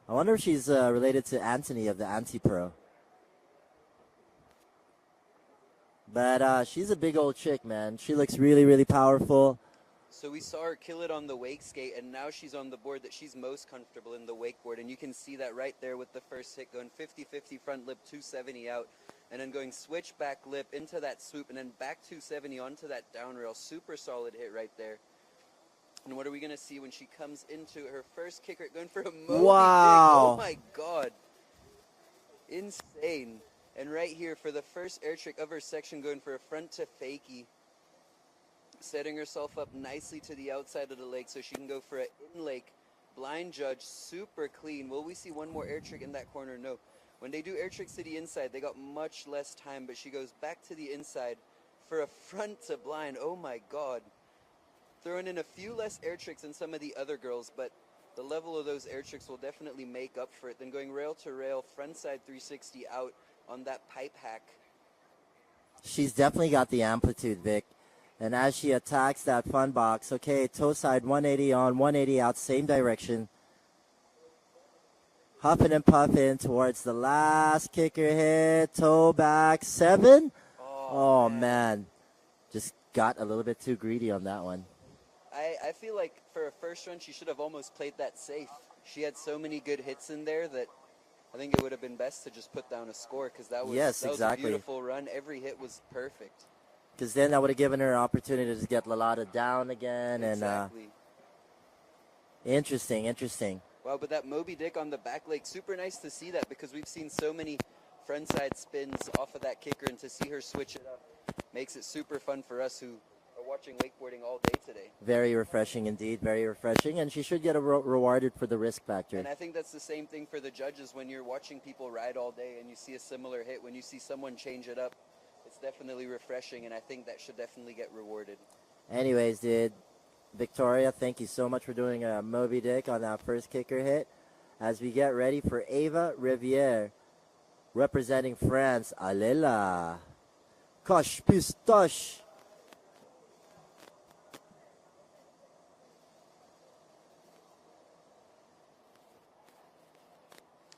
I wonder if she's related to Anthony of the Anti-Pro. But she's a big old chick, man. She looks really, really powerful. So we saw her kill it on the wake skate, and now she's on the board that she's most comfortable in, the wakeboard. And you can see that right there with the first hit, going 50-50 front lip, 270 out, and then going switch back lip into that swoop, and then back 270 onto that down rail. Super solid hit right there. And what are we going to see when she comes into her first kicker, going for a Moby Wow. Dick? Oh my God. Insane. And right here for the first air trick of her section, going for a front to fakie. Setting herself up nicely to the outside of the lake so she can go for an in-lake blind judge. Super clean. Will we see one more air trick in that corner? No. When they do air tricks to the inside, they got much less time, but she goes back to the inside for a front to blind. Oh my God. Throwing in a few less air tricks than some of the other girls, but the level of those air tricks will definitely make up for it. Then going rail to rail, front side 360 out on that pipe hack. She's definitely got the amplitude, Vic. And as she attacks that fun box, okay, toe side 180 on, 180 out, same direction. Huffing and puffing towards the last kicker hit, toe back, 7. Oh man. Just got a little bit too greedy on that one. I feel like for a first run, she should have almost played that safe. She had so many good hits in there that I think it would have been best to just put down a score, because that was a beautiful run. Every hit was perfect. Because then that would have given her an opportunity to get Lalata down again. Exactly. And interesting. Wow, but that Moby Dick on the back leg, super nice to see that, because we've seen so many frontside spins off of that kicker, and to see her switch it up makes it super fun for us who are watching wakeboarding all day today. Very refreshing indeed, very refreshing, and she should get rewarded for the risk factor. And I think that's the same thing for the judges when you're watching people ride all day and you see a similar hit. When you see someone change it up, it's definitely refreshing, and I think that should definitely get rewarded. Anyways, dude, Victoria, thank you so much for doing a Moby Dick on that first kicker hit. As we get ready for Ava Riviere, representing France, Alela. Kosh pistoche.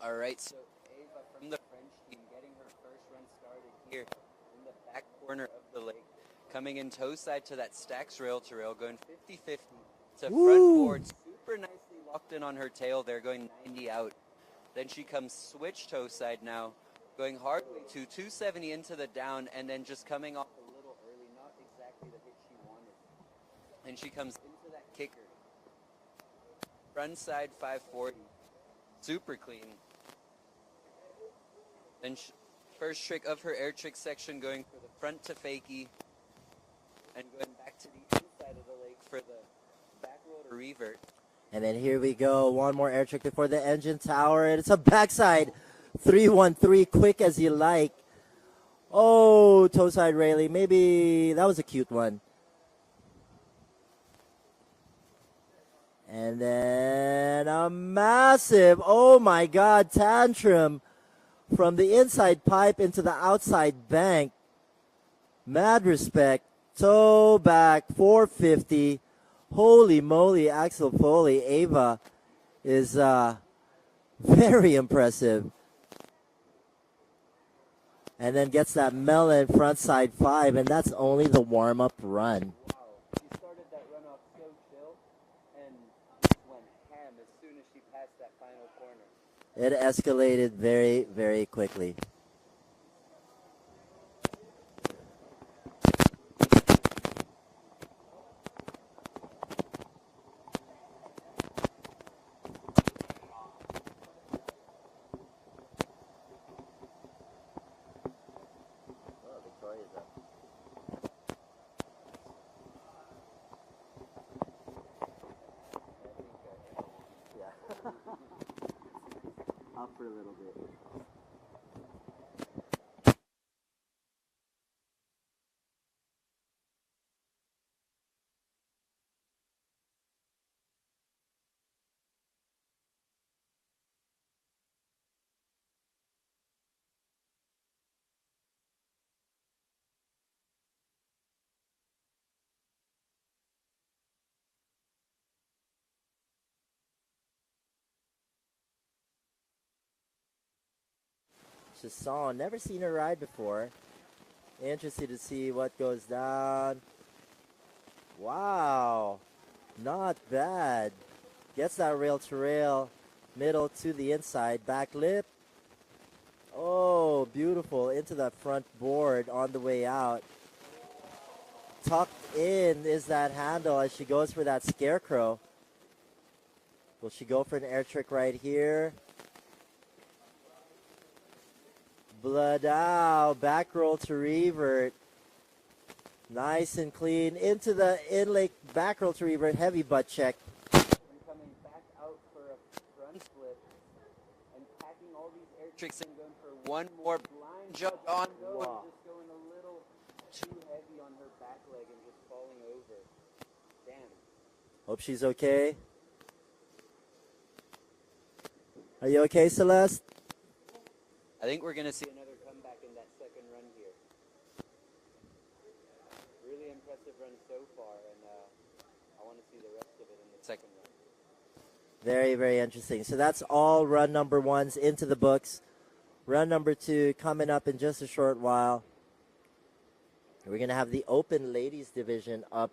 All right, so Ava from the French team getting her first run started here in the back corner of the lake. Coming in toe side to that stacks rail to rail, going 50-50 to front board. Super nicely locked in on her tail there, going 90 out. Then she comes switch toe side now, going hard way to 270 into the down, and then just coming off a little early, not exactly the hit she wanted. And she comes into that kicker. Front side 540. Super clean. Then first trick of her air trick section, going for the front to fakie and going back to the inside of the lake for the back roll to revert. And then here we go. One more air trick before the engine tower. And it's a backside 313, quick as you like. Oh, toe side Rayleigh. Maybe that was a cute one. And then a massive, oh my God, tantrum from the inside pipe into the outside bank. Mad respect. Toe back, 450. Holy moly, Axel Foley. Ava is very impressive. And then gets that melon frontside 5, and that's only the warm-up run. Wow, she started that run off so chill and went ham as soon as she passed that final corner. It escalated very, very quickly. Up for a little bit. Chasson, never seen her ride before. Interested to see what goes down. Wow, not bad. Gets that rail to rail, middle to the inside, back lip. Oh, beautiful, into that front board on the way out. Tucked in is that handle as she goes for that scarecrow. Will she go for an air trick right here? Blood out, back roll to revert. Nice and clean into the in-lake back roll to revert, heavy butt check. And coming back out for a front flip and packing all these air tricks and going for one more blind jump on go and just going a little too heavy on her back leg and just falling over. Damn. Hope she's okay. Are you okay, Celeste? I think we're going to see another comeback in that second run here. Really impressive run so far, and I want to see the rest of it in the second run. Very, very interesting. So that's all run number 1's into the books. Run number 2 coming up in just a short while. We're going to have the open ladies division up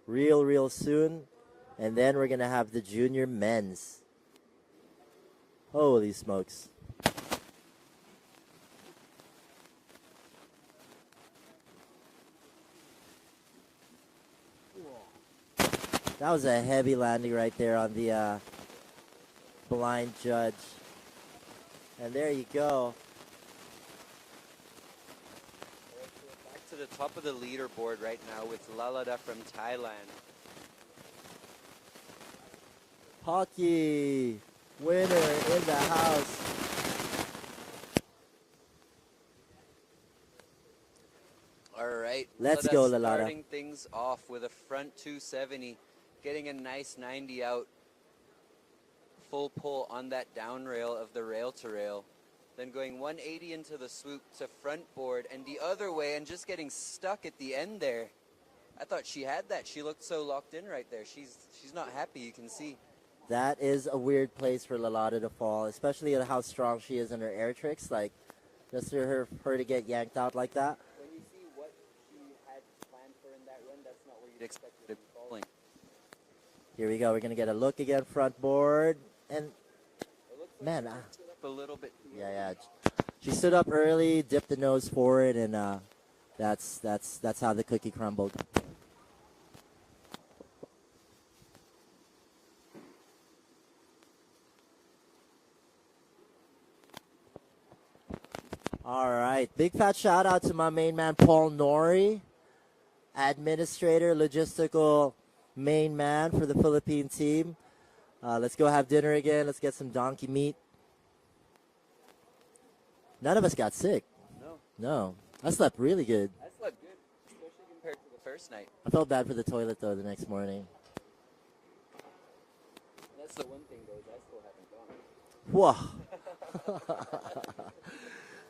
real soon. And then we're going to have the junior men's. Holy smokes. That was a heavy landing right there on the blind judge. And there you go. Back to the top of the leaderboard right now with Lalada from Thailand. Hockey winner in the house. All right. Let's go, Lalada. Starting things off with a front 270. Getting a nice 90 out, full pull on that down rail of the rail to rail, then going 180 into the swoop to front board and the other way and just getting stuck at the end there. I thought she had that. She looked so locked in right there. She's not happy, you can see. That is a weird place for Lalada to fall, especially at how strong she is in her air tricks. Like, just for her to get yanked out like that. When you see what she had planned for in that run, that's not where you'd expect her to be falling. Here we go. We're going to get a look again, front board. And, man, Stood up a little bit. yeah. She stood up early, dipped the nose forward, and that's how the cookie crumbled. All right. Big fat shout out to my main man, Paul Nori, administrator, logistical main man for the Philippine team. Let's go have dinner again. Let's get some donkey meat. None of us got sick. No. I slept really good. I slept good, especially compared to the first night. I felt bad for the toilet, though, the next morning. That's the one thing, guys. I still haven't gone. Whoa.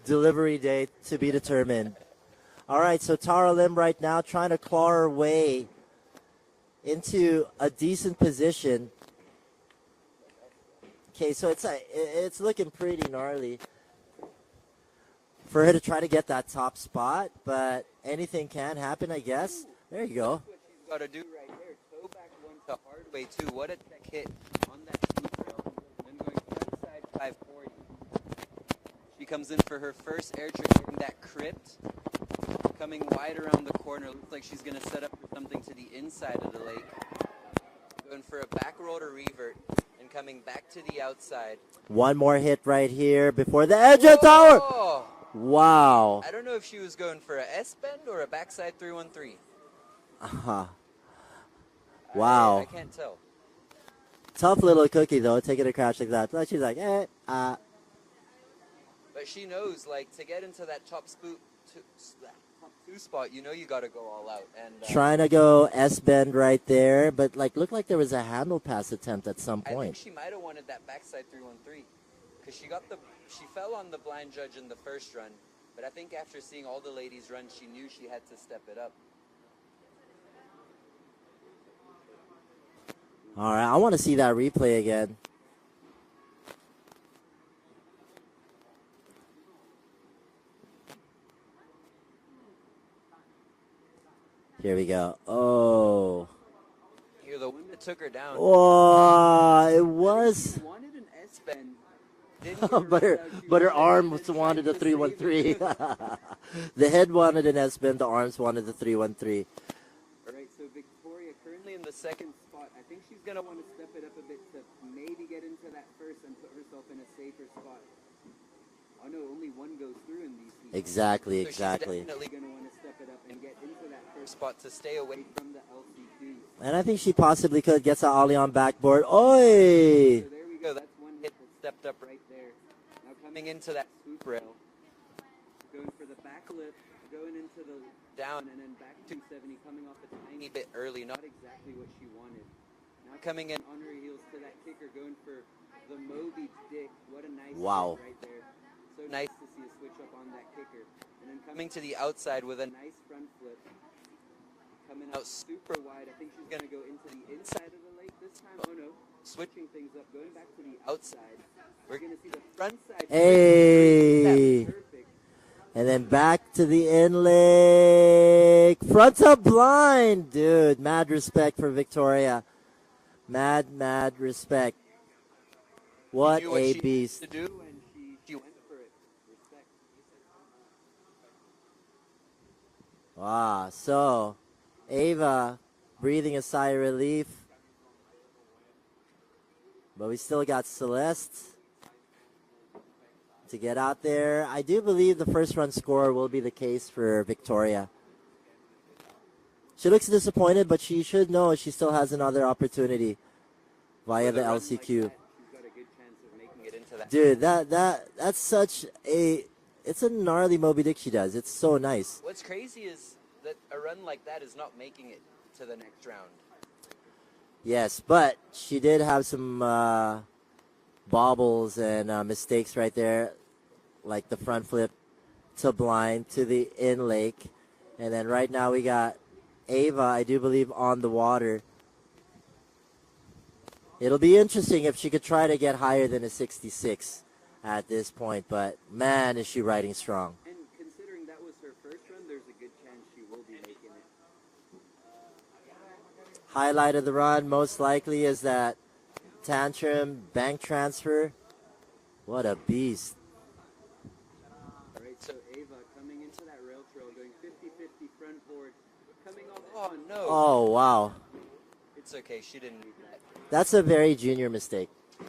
Delivery date to be determined. All right, so Tara Lim right now trying to claw her way into a decent position. Okay, so it's looking pretty gnarly for her to try to get that top spot, but anything can happen, I guess. There you go. That's what she's got to do right there. Toe back one to hard way too. What a tech hit on that scoop rail. Then going frontside 540. She comes in for her first air trick in that crypt. Coming wide around the corner. Looks like she's going to set up for something to the inside of the lake. Going for a back roll to revert. And coming back to the outside. One more hit right here before the edge of the tower. Oh! Wow. I don't know if she was going for a S-bend or a backside 313. Uh-huh. Wow. I can't tell. Tough little cookie, though, taking a crash like that. But she's like, But she knows, like, to get into that top two spot, you know you got to go all out. And trying to go S-bend right there, but, like, looked like there was a handle pass attempt at some I think point. she might have wanted that backside 313. Because she fell on the blind judge in the first run. But I think after seeing all the ladies run, she knew she had to step it up. All right, I want to see that replay again. Here we go. Oh. You're the one that took her down. Oh, it was. She wanted an S-bend. But her arms wanted a 313. The head wanted an S-bend, the arms wanted the 313. All right, so Victoria currently in the second spot. I think she's going to want to step it up a bit to maybe get into that first and put herself in a safer spot. Oh no, only one goes through in these heats. Exactly. She's definitely going to want to step it up and get into that first spot to stay away from the LCQ. And I think she possibly could get to Ollie on backboard. Oi! So there we go. That's one hit that stepped up right there. Now coming into that swoop rail. Going for the back lift, going into the down, and then back 270, coming off a tiny bit early. Not exactly what she wanted. Now coming in on her heels to that kicker, going for the Moby Dick. What a nice Wow. hit right there. So nice to see a switch up on that kicker. And then coming to the outside with a nice front flip. Coming out super wide. I think she's going to go into the inside of the lake this time. Oh no. Switching things up. Going back to the outside. We're going to see the front side. Hey. That's perfect. And then back to the in-lake. Front up blind. Dude, mad respect for Victoria. Mad respect. What She knew a she beast. had to do, and she went for it. Respect. Wow. So, Ava breathing a sigh of relief. But we still got Celeste to get out there. I do believe the first run score will be the case for Victoria. She looks disappointed, but she should know she still has another opportunity via the LCQ. Like that, she's got a good chance of making it into that. Dude, that's such it's a gnarly Moby Dick she does. It's so nice. What's crazy is that a run like that is not making it to the next round. Yes, but she did have some bobbles and mistakes right there, like the front flip to blind to the in lake. And then right now we got Ava, I do believe, on the water. It'll be interesting if she could try to get higher than a 66 at this point, but man, is she riding strong. And considering that was her first run, there's a good chance she will be making it. Highlight of the run, most likely, is that tantrum bank transfer. What a beast. All right, so Ava coming into that rail trail, going 50-50 front board, coming off. Oh, no. Oh, wow. It's okay. She didn't need that. That's a very junior mistake. And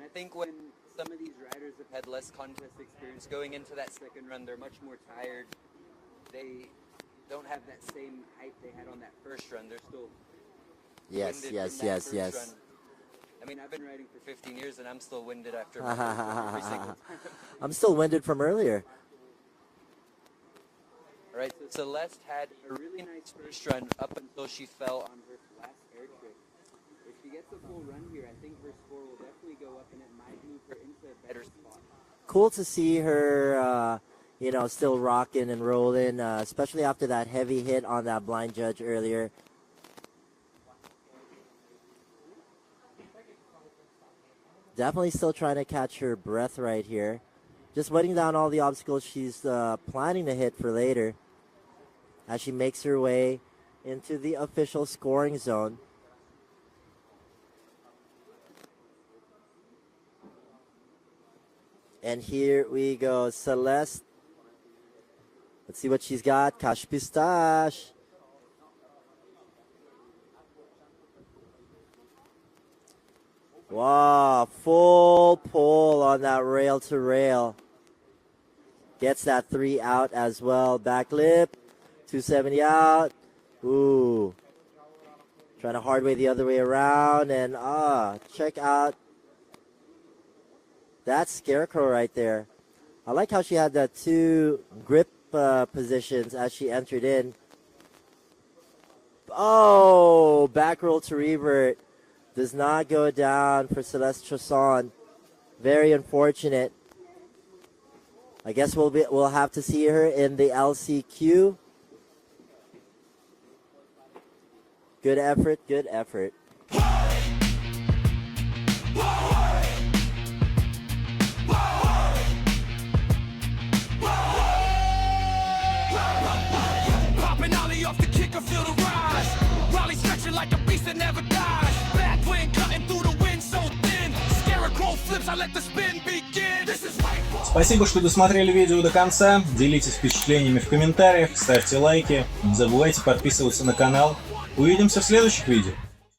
I think when some of these riders have had less contest experience going into that second run, they're much more tired. They don't have that same hype they had on that first run. They're still Yes. run. I mean, I've been riding for 15 years and I'm still winded after my first run every single time. I'm still winded from earlier. All right, so Celeste had a really nice first run up until she fell on her last air trick. gets a full run here, I think her score will definitely go up and it might move her into a better spot. Cool to see her, you know, still rocking and rolling, especially after that heavy hit on that blind judge earlier. Definitely still trying to catch her breath right here. Just writing down all the obstacles she's planning to hit for later as she makes her way into the official scoring zone. And here we go, Celeste. Let's see what she's got. Cash pistache. Wow, full pull on that rail to rail. Gets that 3 out as well. Back lip, 270 out. Ooh. Trying to hard way the other way around. And check out that scarecrow right there. I like how she had that 2 grip positions as she entered in. Oh, back roll to revert. Does not go down for Celeste Chasson. Very unfortunate. I guess we'll have to see her in the LCQ. Good effort, good effort. Popping ollie off the kicker, feel the rise. Raleigh stretching like a beast that never dies. Cutting through the wind so thin. Scarecrow flips, I let the spin begin. This is Wakeboard. Спасибо, что досмотрели видео до конца. Делитесь впечатлениями в комментариях, ставьте лайки. Не забывайте подписываться на канал. Увидимся в следующих видео.